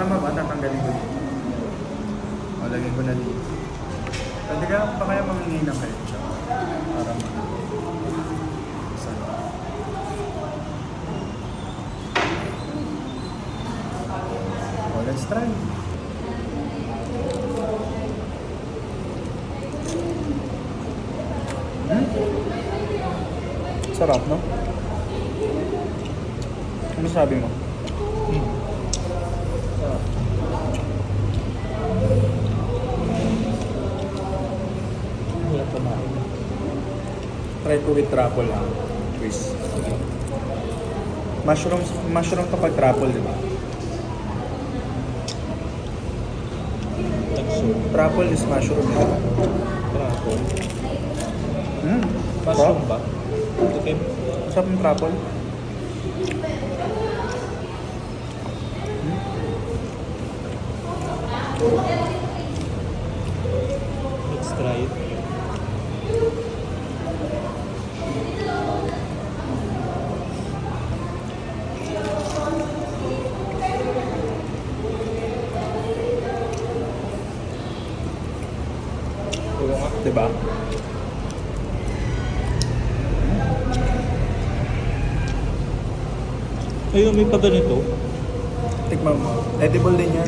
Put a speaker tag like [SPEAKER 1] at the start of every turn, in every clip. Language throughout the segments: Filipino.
[SPEAKER 1] Tama ba? Tatanggalin ko dito. O, lagyan ko na dito. Pwede ka pa kaya mamingi ng kayo siya? Para saan? O, let's try. Sarap, no? Ano sabi mo?
[SPEAKER 2] Sarap. Wala kumain.
[SPEAKER 1] Try ko with truffle lang. Twist. Mushroom kapag truffle, di ba? Truffle is mushroom, di ba?
[SPEAKER 2] Truffle.
[SPEAKER 1] Mushroom
[SPEAKER 2] ba? Okay.
[SPEAKER 1] Masarap yung truffle.
[SPEAKER 2] Let's try it.
[SPEAKER 1] Oo nga, di ba?
[SPEAKER 2] Ayun, may pa ganito.
[SPEAKER 1] Tikman mo. Edible din yan.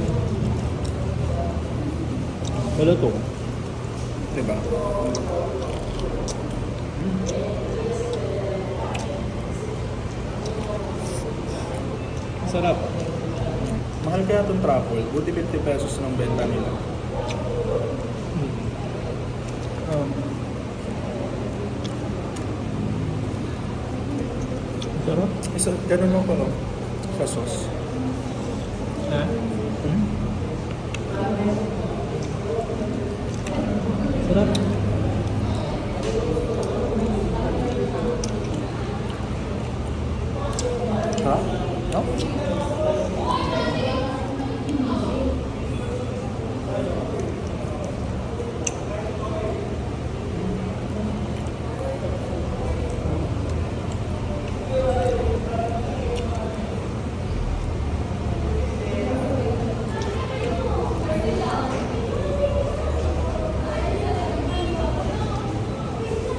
[SPEAKER 2] Wala to.
[SPEAKER 1] Di ba?
[SPEAKER 2] Sarap.
[SPEAKER 1] Mahal kaya itong truffle. Buti 50 pesos ng benta nila.
[SPEAKER 2] Sarap.
[SPEAKER 1] Isa, ganun lang ko, no? Sa sauce.
[SPEAKER 2] Ha? Sarap.
[SPEAKER 1] Ha? No?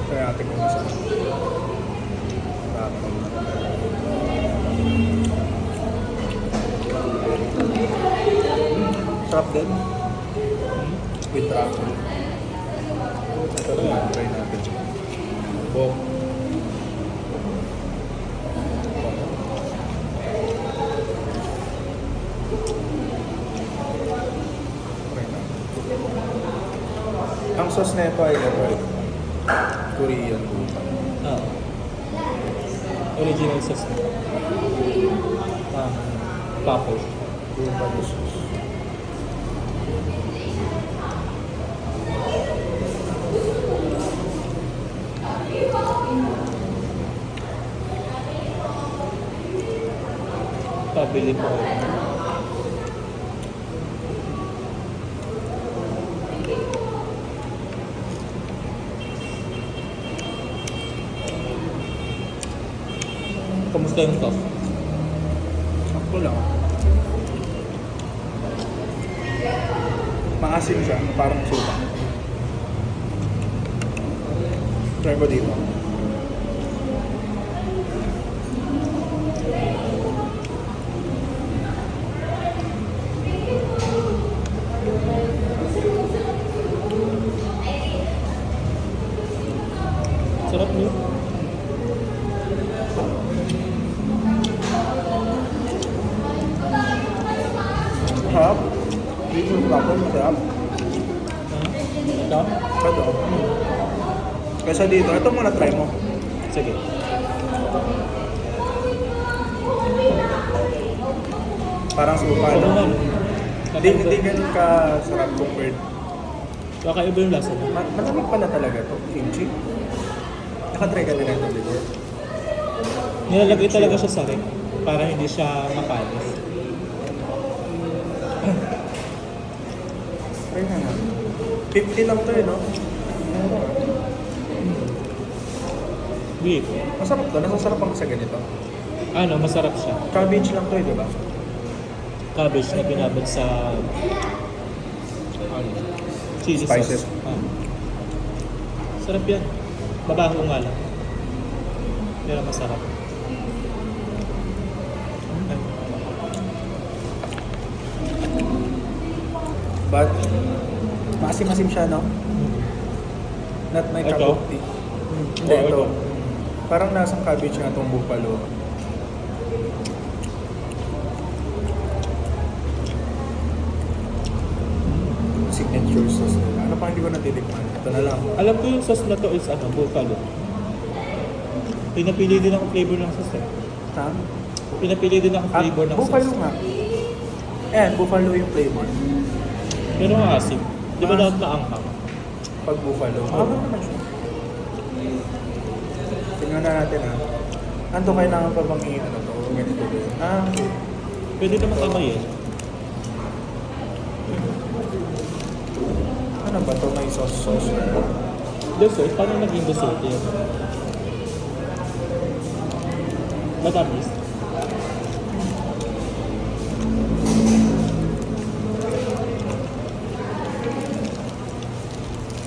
[SPEAKER 1] Kaya ating kung masarap. Sarap din. With truffle. Ito na, try natin. Bok. Try natin. Ang sauce na ito ay Korean.
[SPEAKER 2] Ah. Original sauce. Papo.
[SPEAKER 1] Buffalo sauce.
[SPEAKER 2] Pabili po. Kamusta yung sauce?
[SPEAKER 1] Sakto lang. Maasim siya, parang suka. Try ko dito.
[SPEAKER 2] Sarap niyo.
[SPEAKER 1] Harap. Dito yung truffle, masarap.
[SPEAKER 2] Ito?
[SPEAKER 1] Ito. Kaysa dito, ito muna try mo.
[SPEAKER 2] Sige.
[SPEAKER 1] Parang suka,
[SPEAKER 2] Ano
[SPEAKER 1] no?
[SPEAKER 2] man?
[SPEAKER 1] Hindi ganun ka sarap compared.
[SPEAKER 2] Kakaiba yung lasa mo.
[SPEAKER 1] Malamig pala talaga to, kimchi. Nakatry ka na ito before.
[SPEAKER 2] Nilalagay talaga siya sa rek para hindi siya mapanis.
[SPEAKER 1] Try na nga. 50 lang to eh, no?
[SPEAKER 2] Beef.
[SPEAKER 1] Masarap to, nasasarapan ka sa ganito.
[SPEAKER 2] Ano, masarap siya.
[SPEAKER 1] Cabbage lang to eh, di ba?
[SPEAKER 2] cabbage na binabad sa ano, chili
[SPEAKER 1] Spices.
[SPEAKER 2] sauce. Sarap yan. Mabaho nga lang. Pero masarap. Okay.
[SPEAKER 1] But, maasim-asim siya, no? Not my cup
[SPEAKER 2] Ito?
[SPEAKER 1] of tea. Hindi,
[SPEAKER 2] Oo,
[SPEAKER 1] ito.
[SPEAKER 2] ito.
[SPEAKER 1] Parang nasang cabbage nga itong buffalo. Signature sauce nila. Ano pa hindi ko natitikman? Ito na lang.
[SPEAKER 2] Alam ko yung sauce na to is ano, buffalo. Pinapili din ako flavor ng sauce eh.
[SPEAKER 1] Ha?
[SPEAKER 2] Pinapili din ako flavor ng
[SPEAKER 1] buffalo
[SPEAKER 2] sauce.
[SPEAKER 1] nga. Ayan, buffalo yung flavor.
[SPEAKER 2] Pero ang asim. Di ba dapat maanghang?
[SPEAKER 1] Pag buffalo. Mahaba naman siya. Tingnan na natin ha. Ano kailangan pa bang ano to? Ganito din. Okay.
[SPEAKER 2] Pwede naman kamay eh.
[SPEAKER 1] Ano ba to? May sauce.
[SPEAKER 2] Dessert? Paano naging dessert yun? Matamis?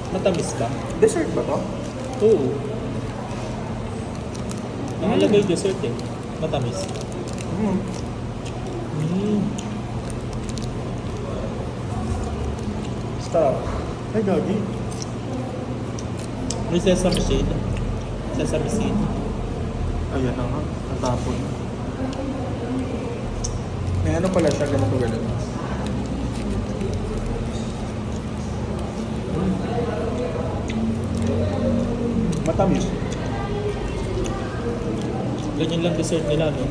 [SPEAKER 2] Matamis ba?
[SPEAKER 1] Dessert ba to?
[SPEAKER 2] Oo. Nakalagay dessert eh. Matamis.
[SPEAKER 1] Hmm.
[SPEAKER 2] Mm.
[SPEAKER 1] Stop. Ay, gagi.
[SPEAKER 2] May sesame seed. Sesame seed.
[SPEAKER 1] Ayan na nga. Natapon. May ano pala siya, ganito. Matamis.
[SPEAKER 2] Ganyan lang dessert nila, no?